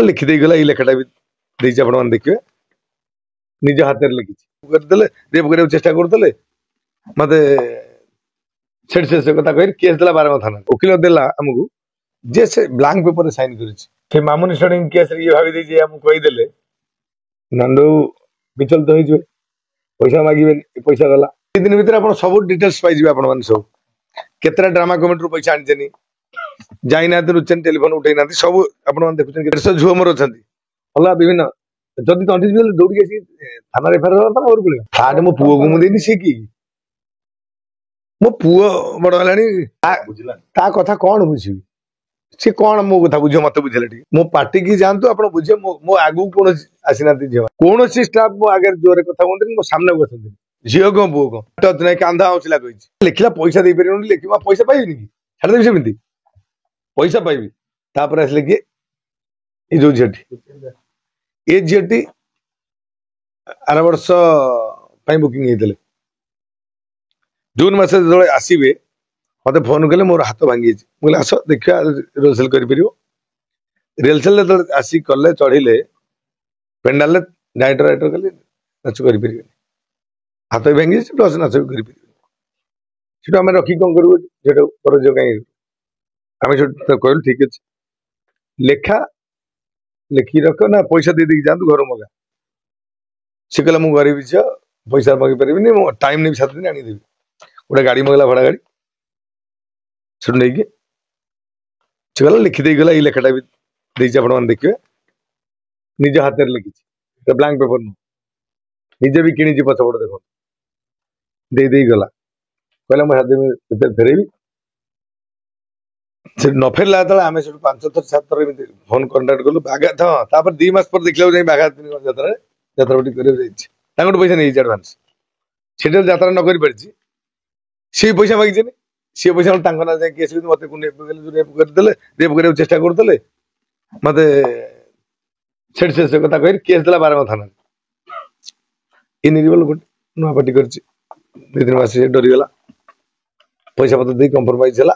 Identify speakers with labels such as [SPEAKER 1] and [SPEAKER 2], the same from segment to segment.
[SPEAKER 1] लिखिदे गला ये लेखाटा भी देछि आपण मान देखिबे निज हाथ रे लिखिछि करदेले रेप करे चेष्टा करदेले मते सेठ से कथा कहि केस देला 12 थाना वकील देला हमकु जे से ब्लैंक पेपर रे साइन करिछि से मामूनी स्टडिंग केस रे ये भाबी दे जे हम कहि देले नंदू विचलित होई जे पैसा मागिबे पैसा गला 3 दिन भीतर आपण सब डिटेल्स पाइ जिबे आपण मान सब केतरा ड्रामा कमेटी रो पैसा आनिछनी जाइना रुचन टेलीफोन उठै नाथि सब आपण मान देखुछन के झुओ मोर छथि हला विभिन्न जदि तंटी बिल दौड़ी के थाना रेफर होता और बोले आज मो पुओ को मु देनी से की मो पुओ बड़ हलानी ता कथा कोन बुझी से कोन मो कथा बुझो मत बुझले ठी मो पार्टी की जानतो आपण बुझे मो आगु कोन आसीनाती जे कोन सी स्टाफ मो आगे जोरे कथा होंदे मो सामने बसंदे झियो को पुओ को टच नै कांधा होचला कहि लिखला पैसा दे परियोनी लिखिबा पैसा पाइबी नि छाड़ देबी सेमिति पैसा पाइबी तापर आसले कि ए जो झेठी ए झेठी आर वर्ष बुकिंग होते जून मस जो आसवे मत फोन कले मोर हाथ भांगी मुझे आस देखा रिहर्सल कर रिहर्सल आसिक कले चढ़ले पेंडाल डायरेक्टर राइटर कले नाच कर हाथ भी भांगी प्लस नाच भी कर आम रखी कौन करूँ कहीं आम कहलु ठीक अच्छे लेखा लिखी रख ना पैसा दे दी जातु घर मगा से कहला मु गरीब झील पैसा मगि पारि टाइम नहीं 7 दिन आनीदेवी गोटे गाड़ी मगला भड़ा गाड़ी से नहीं से कहला लिखिदे गला ये लेखाटा भी देछि आपण मान देखिबे निज हाथ रे लिखिछि ब्लैंक पेपर नु निजे भी किणी पछपड़ देख दे गला कहला मो हाथ में फेरेबी से न फेरला आम सब 5 थर 7 थर फोन कंटाक्ट कलु बागात हाँ 2 मास पर देखला जाई बागात यात्रा यात्रा बटी करे जाइछि तांगट पैसा नहीं एडवांस सेटल यात्रा न करि परछि से पैसा मागिछे से पैसा तांग ना जाय केस मते को रेप कर देले रेप करे चेष्टा करदेले मते सेठ से कथा कहि केस देला 12 थाना इ निर्बल गोट नुआ पार्टी करछि 2 मास से डरी गेला पैसा पत्र दे कंप्रोमाइज हला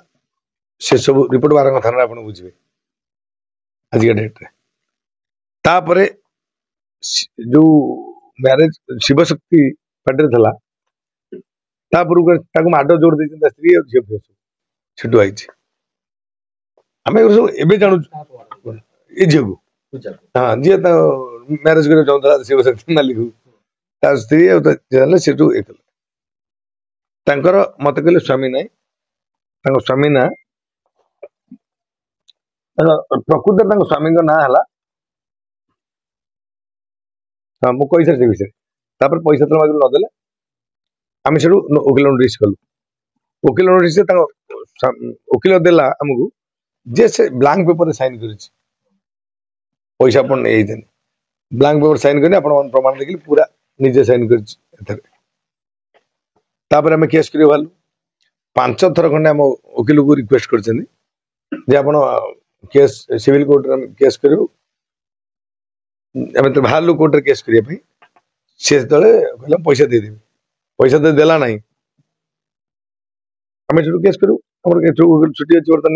[SPEAKER 1] से सब रिपोर्ट 12 थाना आपण बुझिबे आज के डेट रे तापरे जो मैरिज शिव शक्ति पार्टी थला तापर ताको माडो जोड़ दे स्त्री और झियो फेस छुटू आई आम सब एबे जानू ए झियो हाँ जी मैरिज कर चाहता शिव शक्ति मालिक स्त्री और सेठू एक मत कहले स्वामी नाई स्वामी ना प्रकृत स्वामी ना है हाँ मुझे कही सारी विषय पैसा तो मागे नदेले आम से वकिल नोटिस कलु वकिल नोटिस वकिल देला आमको जे से ब्लैंक पेपर साइन कर पैसा अपन नहीं ब्लैंक पेपर साइन करनी अपन प्रमाण देखिए पूरा निजे साइन कर आम केस कर भालु 5 थर खंडे आम वकिल को रिक्वेस्ट कर केस सिविल कोर्ट केस करूँ तो बाहर कोर्ट केस करने सी कहला पैसा देदेवी पैसा तो देला ना आम से केस करूँ छुट्टी अच्छी बर्तमान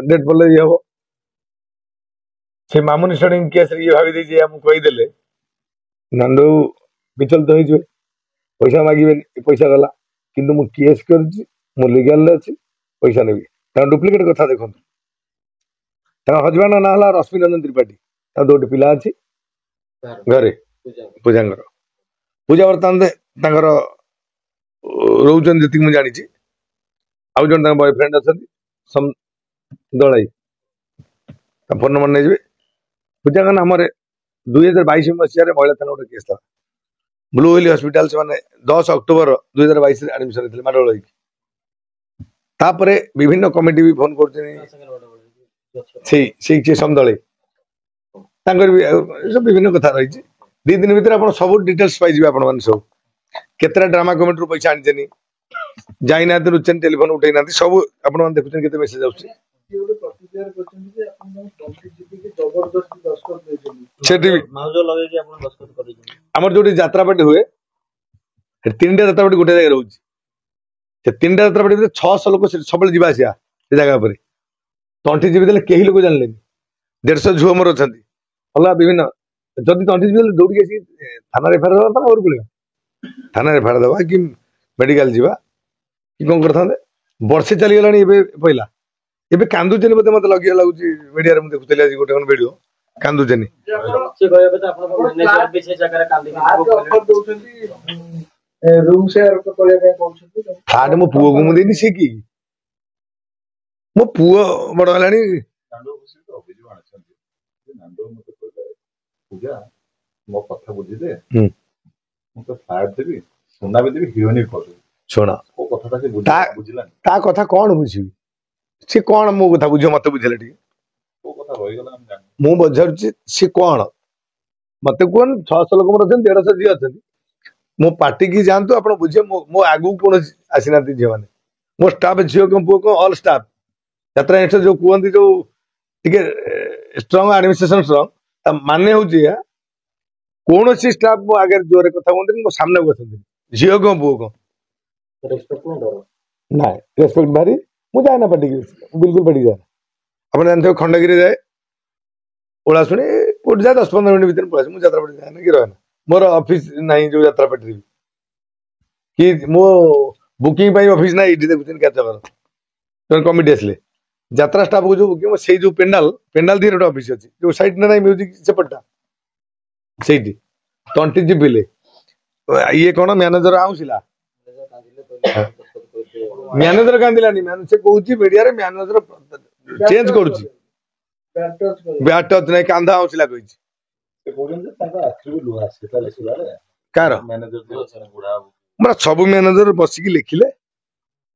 [SPEAKER 1] डेट पड़े ये हम से मामूनी स्टडिंग केस ये भाभी दे जे हम कहीदेले नंदू विचलित हो पैसा मागिबे पैसा गला किंतु मु केस करछि मु लीगल अछि पैसा नेबी डुप्लिकेट कथा देखो हजबैंड ना हला रश्मि रंजन त्रिपाठी दोटे पिला अच्छी घरे पूजांगर पूजा बर्तमान रोचन जी मुझे जानी आउ जन बॉयफ्रेंड अच्छा दलाई फोन नंबर नहीं जाए पूजा नाम 2022 मसीह महिला थाना गोटे केस था ब्लू हिल हॉस्पिटल से 10 अक्टोबर 2022 एडमिशन होते माडोल विभिन्न कमिटी भी फोन कर समदले विभिन्न कथा रही 2 दिन भीतर आप सब डिटेल्स पाइ आप सब केतरा ड्रामा कमेटी रू पैसा आनिछनी जाइना रुचन टेलीफोन उठै ना सब आप देखुन के मेसेज आउछि आमर जो यात्रा पार्टी हुए 3टा यात्रा पार्टी गोटे जगह रोचे 3टा यात्रा पार्टी 600 लोक सब जावासिया जगह पर तंटी जीवी देले कहीं लोक जानले 150 झुओ मोर अच्छा अलग विभिन्न जदि तंटी दौड़ी आसी थाना एफआईआर दवा ना घर पड़ेगा थाना एफआईआर दवा कि मेडिकल जीवा कि कौन करते वर्षे चलीगला पहला ଏବେ କାନ୍ଦୁଚନି ବୋଧେ ମତେ ଲାଗୁଛି ମିଡିଆରେ ମୁଁ ଦେଖୁଥିଲି ଆଜି ଗୋଟେ ଭିଡିଓ କାନ୍ଦୁଚନି ଫ୍ଲାଟ ମୋ ପୁଅକୁ ମୁଁ ଦେଇନି ସେ କି ମୋ ପୁଅ ବଡ ହେଲାଣି
[SPEAKER 2] ମୋ କଥା ବୁଝିଲେ ମୁଁ ତ ଫ୍ଲାଟ ଦେବି ସୁନା ବି ଦେବି ହିରୋଇନ କରିଦେବି
[SPEAKER 1] ଶୁଣ
[SPEAKER 2] ବୁଝିଲାନି
[SPEAKER 1] ତା କଥା କଣ ବୁଝିବି ସେ କଣ ମୋ କଥା ବୁଝିବ ମତେ ବୁଝେଇଲେ ଟିକେ ମୁଁ ବୁଝାରୁଛି ସେ କଣ ମତେ କୁହନି 600 ଲୋକ ମୋର ଅଛନ୍ତି 150 ଝିଅ ଅଛନ୍ତି ମୋ ପାର୍ଟିକି ଯାଆନ୍ତୁ ଆପଣ ବୁଝିବେ ମୋ ଆଗକୁ କୌଣସି ଆସିନାହାନ୍ତି ଝିଅ ମାନେ ମୋ ଷ୍ଟାଫ ଝିଅ କଣ ପୁଅ କଣ ଅଲ୍ ଷ୍ଟାଫ ଯାତ୍ରା ଏକ୍ସଟ୍ରା ଯୋଉ କୁହନ୍ତି ଯୋଉ ଟିକେ ଷ୍ଟ୍ରଙ୍ଗ ଆଡମିନିଷ୍ଟ୍ରେସନ ଷ୍ଟ୍ରଙ୍ଗ ମାନେ ହଉଛି କୌଣସି ଷ୍ଟାଫ ମୋ ଆଗରେ ଜୋରରେ କଥା କୁହନ୍ତିନି ମୋ ସାମ୍ନାକୁ ଆସନ୍ତିନି ଝିଅ କଣ ପୁଅ କଣ ନାଇଁ ରେସ୍ପେକ୍ଟ ଭାରି ମୁଁ ଯାଏ ନା ପାର୍ଟିକି ବିଲକୁଲ ପାର୍ଟିକି ଯାଏ ଆପଣ ଜାଣିଥିବେ ଖଣ୍ଡଗିରି ଯାଏ ଓଳା ଶୁଣି କୋଉଠି ଯାଏ 10-15 ମିନିଟ୍ ଭିତରେ ପଳାଏ ମୁଁ ଯାତ୍ରା ପାର୍ଟି ଯାଏ ନା କି ରହେ ନା ମୋର ଅଫିସ ନାହିଁ ଯୋଉ ଯାତ୍ରା ପାର୍ଟିରେ କି ମୋ ବୁକିଂ ପାଇଁ ଅଫିସ ନାହିଁ ଏଇଠି ଦେଖୁଛନ୍ତି କ୍ୟାଚର କମିଟି ଆସିଲେ ଯାତ୍ରା ଷ୍ଟାଫକୁ ଯୋଉ ବୁକିଂ ସେଇ ଯୋଉ ପେଣ୍ଡାଲ ଧିରେ ଗୋଟେ ଅଫିସ ଅଛି ଯୋଉ ସାଇଡ ନା ନାହିଁ ମ୍ୟୁଜିକ ସେପଟଟା ସେଇଠି ତଣ୍ଟି ଚିପିଲେ ଇଏ କଣ ମ୍ୟାନେଜର ଆଉଁସିଲା ମ୍ୟାନେଜର କାନ୍ଦିଲାନି ସେ କହୁଛି ମିଡିଆରେ ମ୍ୟାନେଜର ଚେଞ୍ଜ କରୁଛି ବ୍ୟାଟ ଟଚ୍ ନାହିଁ କାନ୍ଧା ଆଉଁସିଲା କହିଛି କାର ମାନେ ସବୁ ମ୍ୟାନେଜର ବସିକି ଲେଖିଲେ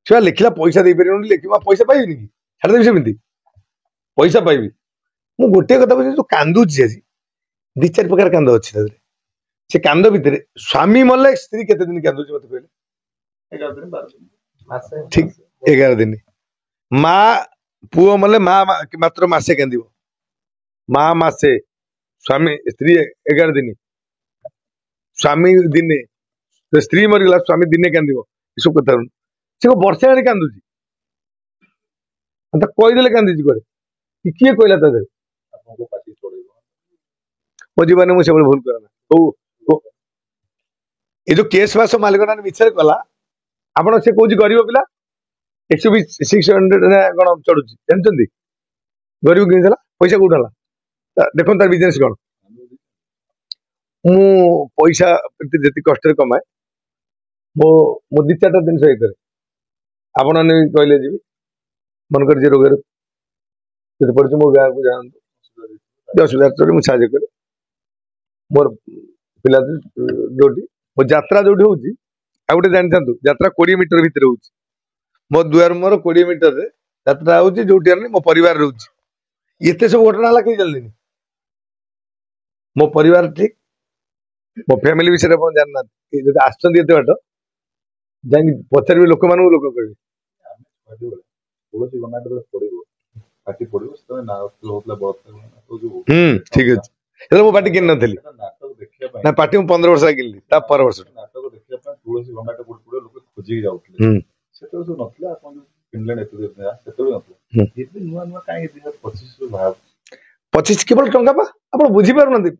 [SPEAKER 1] ସେ ଲେଖିଲା ପଇସା ଦେଇପାରିବନି ଲେଖିବା ପଇସା ପାଇବିନି କି ଛାଡ଼ିଦେବି ସେମିତି ପଇସା ପାଇବି ମୁଁ ଗୋଟିଏ କଥା ବୁଝି ଯୋଉ କାନ୍ଦୁଛି ଆଜି 2-4 ପ୍ରକାର କାନ୍ଦ ଅଛି ତା ଦେହରେ ସେ କାନ୍ଦ ଭିତରେ ସ୍ୱାମୀ ମଲେ ସ୍ତ୍ରୀ କେତେ ଦିନ କାନ୍ଦୁଛି ମତେ କହିଲେ ଠିକ 11 ଦିନ ମା ପୁଅ ମଲେ ମା ମାତ୍ର ମାସେ କାନ୍ଦିବ ମା ମାସେ ସ୍ୱାମୀ ସ୍ତ୍ରୀ 11 ଦିନ ସ୍ୱାମୀ ଦିନେ ସ୍ତ୍ରୀ ମରିଗଲା ସ୍ୱାମୀ ଦିନେ କାନ୍ଦିବ ଏସବୁ କଥା ସେ ବର୍ଷେ ଆଣି କାନ୍ଦୁଛି କହିଦେଲେ କାନ୍ଦିଛି କୁଆଡେ କିଏ କହିଲା ତା ଦେହରେ ମୋ ଜୀବନରେ ମୁଁ ସେଭଳି ଭୁଲ କରେ ନା ହଉ ଏ ଯୋଉ କେସ୍ ବାସ ମାଲିକଟା ମିଛରେ କଲା ଆପଣ ସେ କହୁଛି ଗରିବ ପିଲା XUV 600 କଣ ଚଢୁଛି ଜାଣିଛନ୍ତି ଗରିବ କିଣିଥିଲା ପଇସା କୋଉଠି ହେଲା ଦେଖନ୍ତୁ ତାର ବିଜନେସ କଣ ମୁଁ ପଇସା ଯେତିକି କଷ୍ଟରେ କମାଏ ମୋ 2-4ଟା ଜିନିଷ ଇଏ କରେ ଆପଣ କହିଲେ ଯିବି ମନେକର ଯେ ରୋଗରେ ଯଦି ପଡୁଛି ମୋ ଗାଁକୁ ଯାଆନ୍ତୁ ଅସୁବିଧା ମୁଁ ସାହାଯ୍ୟ କରେ ମୋର ପିଲା ଯୋଉଠି ମୋ ଯାତ୍ରା ଯୋଉଠି ହଉଛି ଆଉ ଗୋଟେ ଜାଣିଥାନ୍ତୁ ଯାତ୍ରା 20 ମିଟର ଭିତରେ ହଉଛି ମୋ ଦୁଆର ମୋର 20 ମିଟରରେ ଯାତ୍ରା ହଉଛି ଯୋଉଠି ଆମେ ମୋ ପରିବାର ରହୁଛି ଏତେ ସବୁ ଘଟଣା ହେଲା କେହି ଜାଣିଲେନି ମୋ ପରିବାର ଠିକ ମୋ ଫ୍ୟାମିଲି ବିଷୟରେ ଆପଣ ଜାଣିନାହାନ୍ତି ଯଦି ଆସୁଛନ୍ତି ଏତେ ବାଟ ଯାଇକି ପଚାରିବେ ଲୋକମାନଙ୍କୁ ଲୋକ କହିବେ ଠିକ ଅଛି ହେଲେ ମୁଁ ପାର୍ଟି କିଣି ନଥିଲି ନା ପାର୍ଟି ମୁଁ 15 ବର୍ଷ କିଣିଲି ତା ପର ବର୍ଷ
[SPEAKER 2] ଖୋଜିକି ଯାଉଥିଲେ ସେତେବେଳେ ସବୁ ନଥିଲା ଆପଣ କିଣିଲେଣି ଏତେ ସେତେବେଳେ ନଥିଲା ଏବେ ନୂଆ ନୂଆ କାହିଁକି 2025 କେବଳ
[SPEAKER 1] ଟଙ୍କା ପା ଆପଣ ବୁଝିପାରୁନାହାନ୍ତି